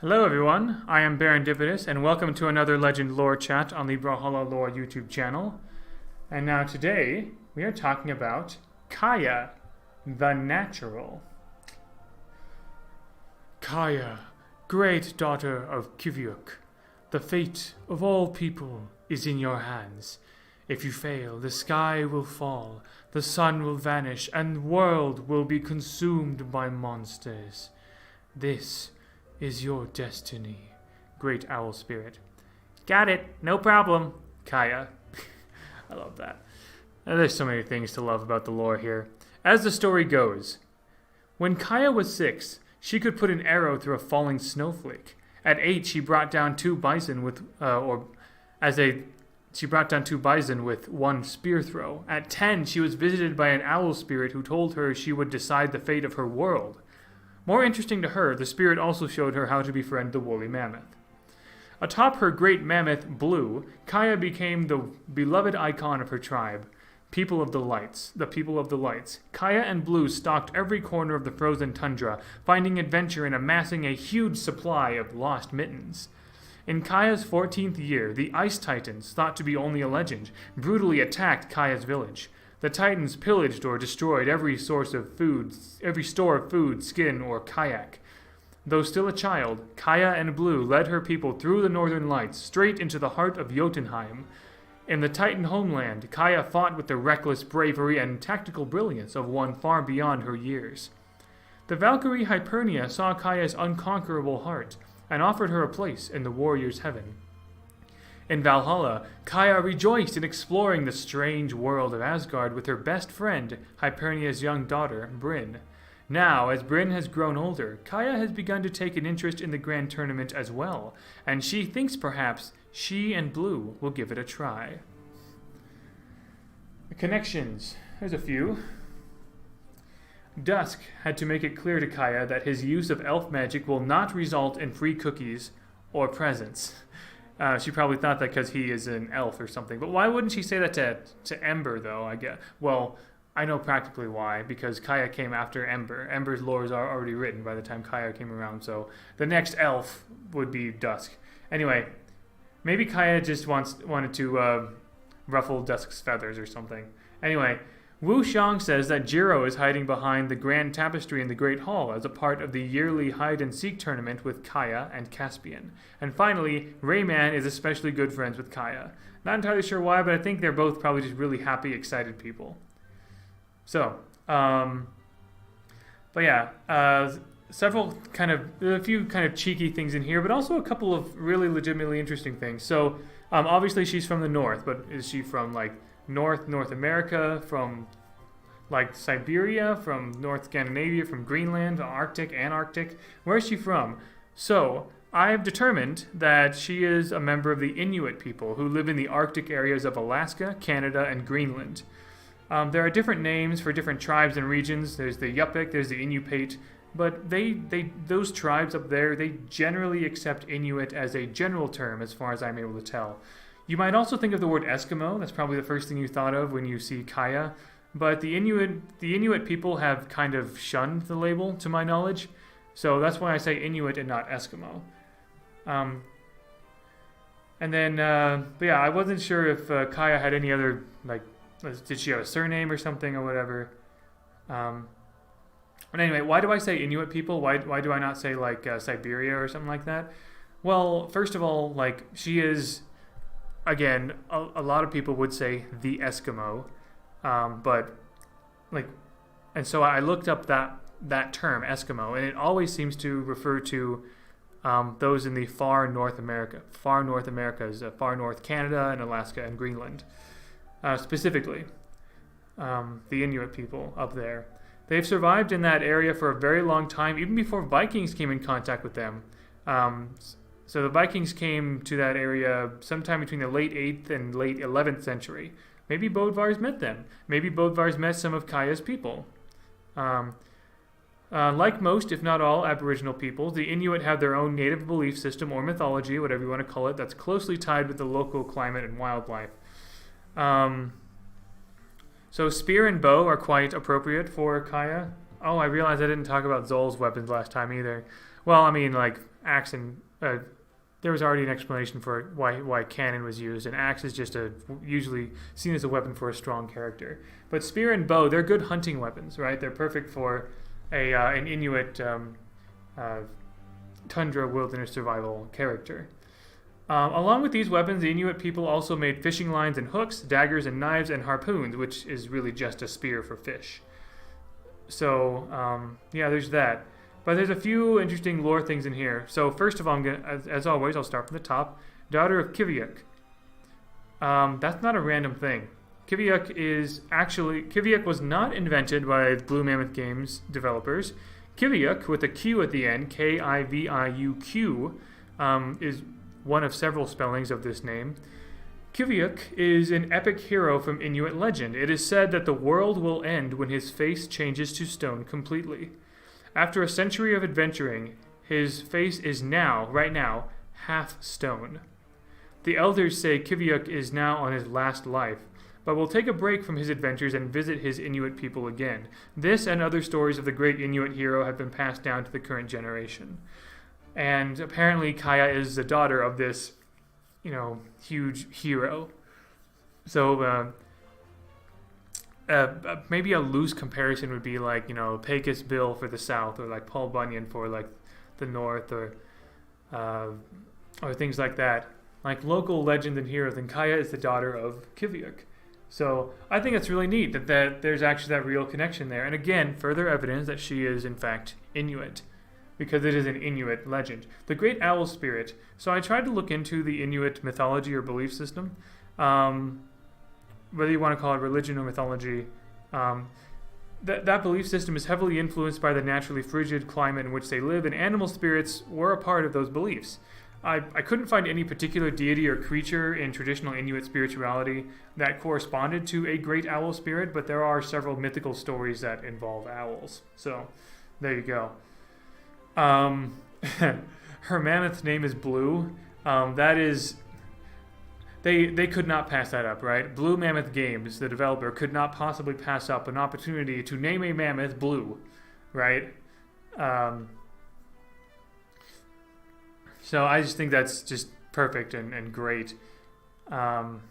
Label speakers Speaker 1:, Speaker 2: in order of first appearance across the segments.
Speaker 1: Hello everyone, I am Barendipitous, and welcome to another Legend Lore chat on the Brawlhalla Lore YouTube channel. And now today, we are talking about Kaya, the Natural. Kaya, great daughter of Kiviak, the fate of all people is in your hands. If you fail, the sky will fall, the sun will vanish, and the world will be consumed by monsters. This is your destiny, great owl spirit. Got it, no problem, Kaya. I love that. There's so many things to love about the lore here. As the story goes, when Kaya was 6, she could put an arrow through a falling snowflake. At 8, she brought down two bison with one spear throw. At 10, she was visited by an owl spirit who told her she would decide the fate of her world. More interesting to her, the spirit also showed her how to befriend the woolly mammoth. Atop her great mammoth, Blue, Kaya became the beloved icon of her tribe, the people of the lights. Kaya and Blue stalked every corner of the frozen tundra, finding adventure and amassing a huge supply of lost mittens. In Kaya's 14th year, the Ice Titans, thought to be only a legend, brutally attacked Kaya's village. The Titans pillaged or destroyed every store of food, skin, or kayak. Though still a child, Kaya and Blue led her people through the northern lights, straight into the heart of Yotenheim. In the Titan homeland, Kaya fought with the reckless bravery and tactical brilliance of one far beyond her years. The Valkyrie Hypernia saw Kaya's unconquerable heart, and offered her a place in the warrior's heaven. In Valhalla, Kaya rejoiced in exploring the strange world of Asgard with her best friend, Hypernia's young daughter, Brynn. Now, as Brynn has grown older, Kaya has begun to take an interest in the grand tournament as well, and she thinks perhaps she and Blue will give it a try. The connections. There's a few. Dusk had to make it clear to Kaya that his use of elf magic will not result in free cookies or presents. She probably thought that because he is an elf or something. But why wouldn't she say that to Ember, though, I guess? Well, I know practically why, because Kaya came after Ember. Ember's lores are already written by the time Kaya came around, so the next elf would be Dusk. Anyway, maybe Kaya just wanted to ruffle Dusk's feathers or something. Anyway, Wu Xiang says that Jiro is hiding behind the grand tapestry in the Great Hall as a part of the yearly hide-and-seek tournament with Kaya and Caspian. And finally, Rayman is especially good friends with Kaya. Not entirely sure why, but I think they're both probably just really happy, excited people. So, a few kind of cheeky things in here, but also a couple of really legitimately interesting things. So, obviously she's from the north, but is she from, North America, from Siberia, from North Scandinavia, from Greenland, Arctic, Antarctic? Where is she from? So, I've determined that she is a member of the Inuit people who live in the Arctic areas of Alaska, Canada, and Greenland. There are different names for different tribes and regions. There's the Yupik, there's the Inupiat, but those tribes up there, they generally accept Inuit as a general term as far as I'm able to tell. You might also think of the word Eskimo. That's probably the first thing you thought of when you see Kaya. But the Inuit people have kind of shunned the label, to my knowledge. So that's why I say Inuit and not Eskimo. I wasn't sure if Kaya had any other, did she have a surname or something or whatever. But anyway, why do I say Inuit people? Why do I not say, Siberia or something like that? Well, first of all, she is... Again, a lot of people would say the Eskimo, and so I looked up that term, Eskimo, and it always seems to refer to those in the far North America. Far North Americas, far North Canada and Alaska and Greenland, specifically, the Inuit people up there. They've survived in that area for a very long time, even before Vikings came in contact with them. So the Vikings came to that area sometime between the late 8th and late 11th century. Maybe Bodvars met them. Maybe Bodvars met some of Kaya's people. Like most, if not all, Aboriginal peoples, the Inuit have their own native belief system or mythology, whatever you want to call it, that's closely tied with the local climate and wildlife. So spear and bow are quite appropriate for Kaya. Oh, I realized I didn't talk about Zol's weapons last time either. Well, I mean, axe and there was already an explanation for why cannon was used, and axe is just usually seen as a weapon for a strong character. But spear and bow, they're good hunting weapons, right? They're perfect for an Inuit tundra wilderness survival character. Along with these weapons, the Inuit people also made fishing lines and hooks, daggers and knives, and harpoons, which is really just a spear for fish. So, yeah, there's that. But there's a few interesting lore things in here. So first of all, as always, I'll start from the top. Daughter of Kiviak. That's not a random thing. Kiviak was not invented by Blue Mammoth Games developers. Kiviak, with a Q at the end, Kiviuq, is one of several spellings of this name. Kiviak is an epic hero from Inuit legend. It is said that the world will end when his face changes to stone completely. After a century of adventuring, his face is right now, half stone. The elders say Kiviak is now on his last life, but will take a break from his adventures and visit his Inuit people again. This and other stories of the great Inuit hero have been passed down to the current generation. And apparently Kaya is the daughter of this, huge hero. So maybe a loose comparison would be like, Pecos Bill for the South, or like Paul Bunyan for like the North, or things like that. Like local legend and heroes, and Kaya is the daughter of Kiviak. So I think it's really neat that there's actually that real connection there. And again, further evidence that she is in fact Inuit, because it is an Inuit legend. The Great Owl Spirit. So I tried to look into the Inuit mythology or belief system. Whether you want to call it religion or mythology, that belief system is heavily influenced by the naturally frigid climate in which they live, and animal spirits were a part of those beliefs. I couldn't find any particular deity or creature in traditional Inuit spirituality that corresponded to a great owl spirit, but there are several mythical stories that involve owls. So, there you go. Her mammoth's name is Blue. That is... They could not pass that up, right? Blue Mammoth Games, the developer, could not possibly pass up an opportunity to name a mammoth Blue, right? So I just think that's just perfect and great. But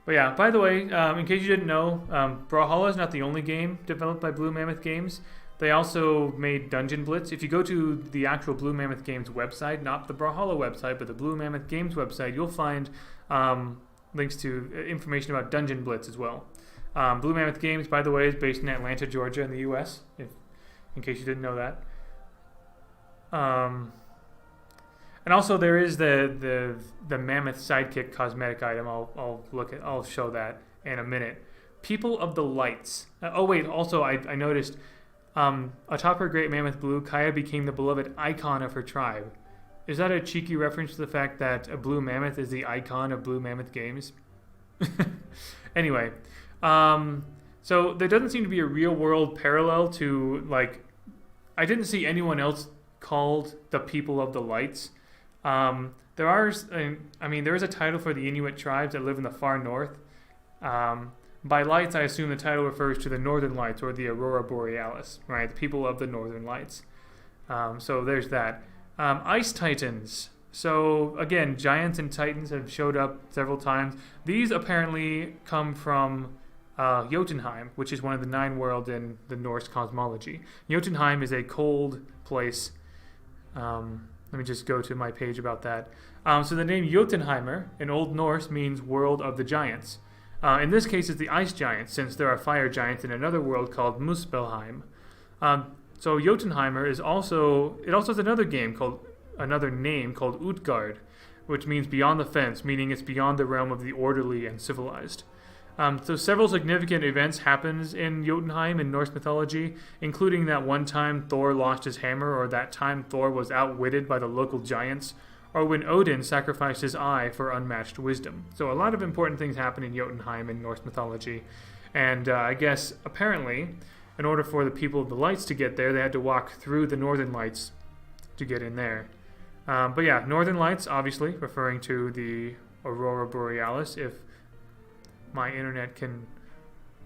Speaker 1: yeah, by the way, in case you didn't know, Brawlhalla is not the only game developed by Blue Mammoth Games. They also made Dungeon Blitz. If you go to the actual Blue Mammoth Games website, not the Brawlhalla website, but the Blue Mammoth Games website, you'll find links to information about Dungeon Blitz as well. Blue Mammoth Games, by the way, is based in Atlanta, Georgia, in the U.S., in case you didn't know that. And also there is the Mammoth Sidekick cosmetic item. I'll show that in a minute. People of the Lights. Also I noticed atop her great mammoth Blue, Kaya became the beloved icon of her tribe. Is that a cheeky reference to the fact that a blue mammoth is the icon of Blue Mammoth Games? Anyway, so there doesn't seem to be a real world parallel to, I didn't see anyone else called the People of the Lights. There is a title for the Inuit tribes that live in the far north. By lights, I assume the title refers to the Northern Lights or the Aurora Borealis, right? The people of the Northern Lights. So there's that. Ice Titans. So again, giants and titans have showed up several times. These apparently come from Yotenheim, which is one of the 9 worlds in the Norse cosmology. Yotenheim is a cold place. Let me just go to my page about that. So the name Jotunheimer in Old Norse means world of the giants. In this case, it's the ice giants, since there are fire giants in another world called Muspelheim. So Jotunheimer is also has another name called Utgard, which means beyond the fence, meaning it's beyond the realm of the orderly and civilized. So several significant events happens in Jotunheim in Norse mythology, including that one time Thor lost his hammer, or that time Thor was outwitted by the local giants, or when Odin sacrificed his eye for unmatched wisdom. So a lot of important things happen in Jotunheim in Norse mythology. And I guess, apparently, in order for the people of the lights to get there, they had to walk through the Northern Lights to get in there. But yeah, Northern Lights, obviously, referring to the Aurora Borealis. If my internet can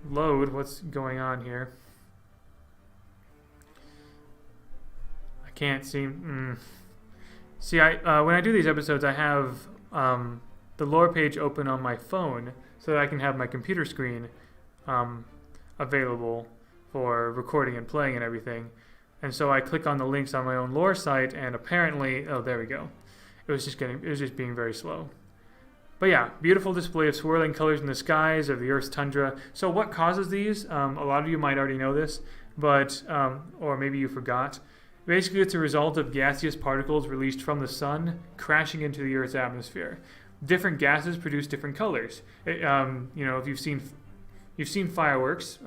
Speaker 1: load what's going on here. I can't seem... See, when I do these episodes, I have the lore page open on my phone so that I can have my computer screen available for recording and playing and everything. And so I click on the links on my own lore site, and apparently, oh, there we go. It was just being very slow. But yeah, beautiful display of swirling colors in the skies of the Earth's tundra. So what causes these? A lot of you might already know this, but or maybe you forgot. Basically, it's a result of gaseous particles released from the sun crashing into the Earth's atmosphere. Different gases produce different colors. If you've seen fireworks,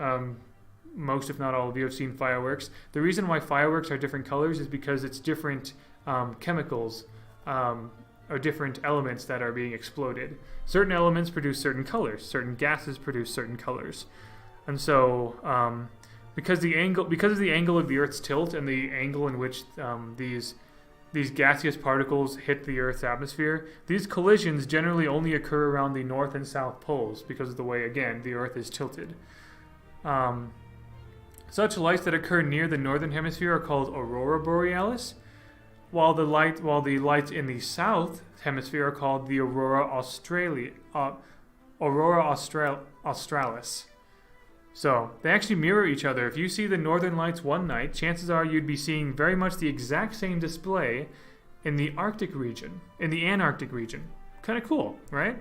Speaker 1: most if not all of you have seen fireworks. The reason why fireworks are different colors is because it's different chemicals or different elements that are being exploded. Certain elements produce certain colors. Certain gases produce certain colors, and so. Because of the angle of the Earth's tilt and the angle in which these gaseous particles hit the Earth's atmosphere, these collisions generally only occur around the north and south poles because of the way, again, the Earth is tilted. Such lights that occur near the northern hemisphere are called aurora borealis, while the lights in the south hemisphere are called the aurora australis. So, they actually mirror each other. If you see the northern lights one night, chances are you'd be seeing very much the exact same display in the Arctic region, in the Antarctic region. Kind of cool, right?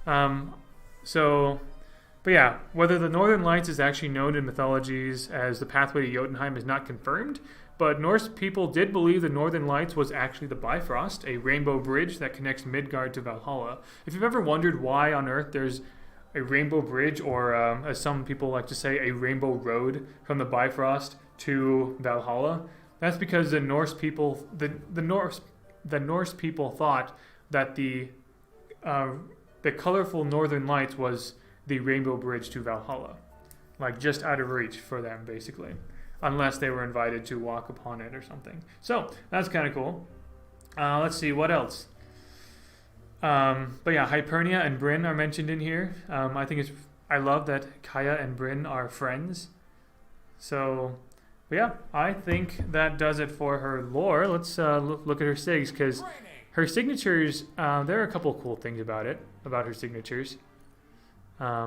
Speaker 1: But yeah, whether the northern lights is actually known in mythologies as the pathway to Yotenheim is not confirmed, but Norse people did believe the northern lights was actually the Bifrost, a rainbow bridge that connects Midgard to Valhalla. If you've ever wondered why on Earth there's a rainbow bridge, or as some people like to say, a rainbow road from the Bifrost to Valhalla, that's because the Norse people, the Norse people thought that the colorful northern lights was the rainbow bridge to Valhalla, like just out of reach for them, basically, unless they were invited to walk upon it or something. So that's kind of cool. Let's see what else. But yeah, Hypernia and Bryn are mentioned in here. I love that Kaya and Bryn are friends. So, but yeah, I think that does it for her lore. Let's look at her sigs, because her signatures, there are a couple cool things about her signatures. I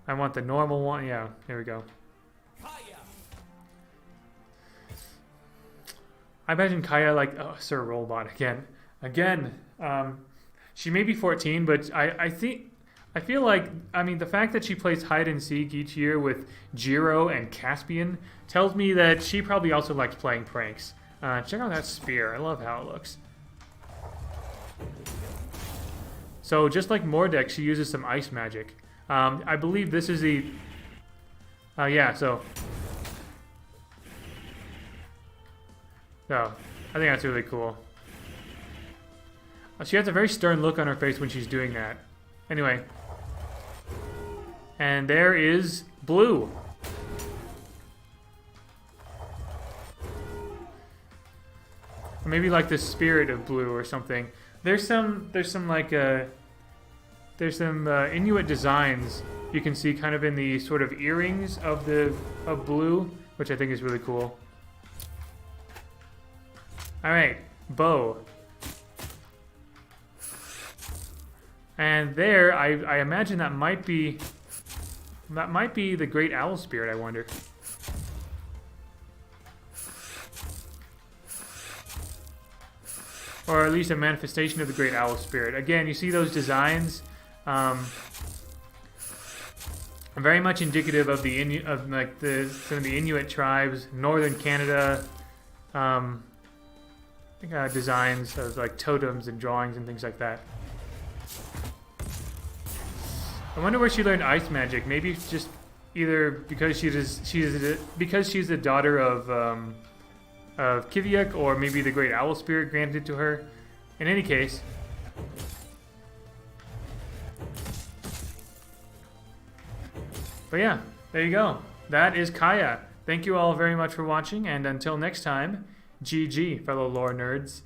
Speaker 1: want the normal one. Yeah, here we go. I imagine Kaya like, oh, Sir Rollbot again. She may be 14, but I feel like, the fact that she plays hide and seek each year with Jiro and Caspian tells me that she probably also likes playing pranks. Check out that spear. I love how it looks. So just like Mordek, she uses some ice magic. I believe this is the... So, I think that's really cool. She has a very stern look on her face when she's doing that. Anyway. And there is Blue. Or maybe like the spirit of Blue or something. There's some Inuit designs you can see kind of in the sort of earrings of Blue, which I think is really cool. Alright, Bow. And there, I imagine that might be the Great Owl Spirit, I wonder. Or at least a manifestation of the Great Owl Spirit. Again, you see those designs, very much indicative of some of the Inuit tribes, northern Canada, designs of like totems and drawings and things like that. I wonder where she learned ice magic. Maybe just either because she's the daughter of Kiviak, or maybe the Great Owl Spirit granted it to her. In any case, but yeah, there you go. That is Kaya. Thank you all very much for watching, and until next time, GG, fellow lore nerds.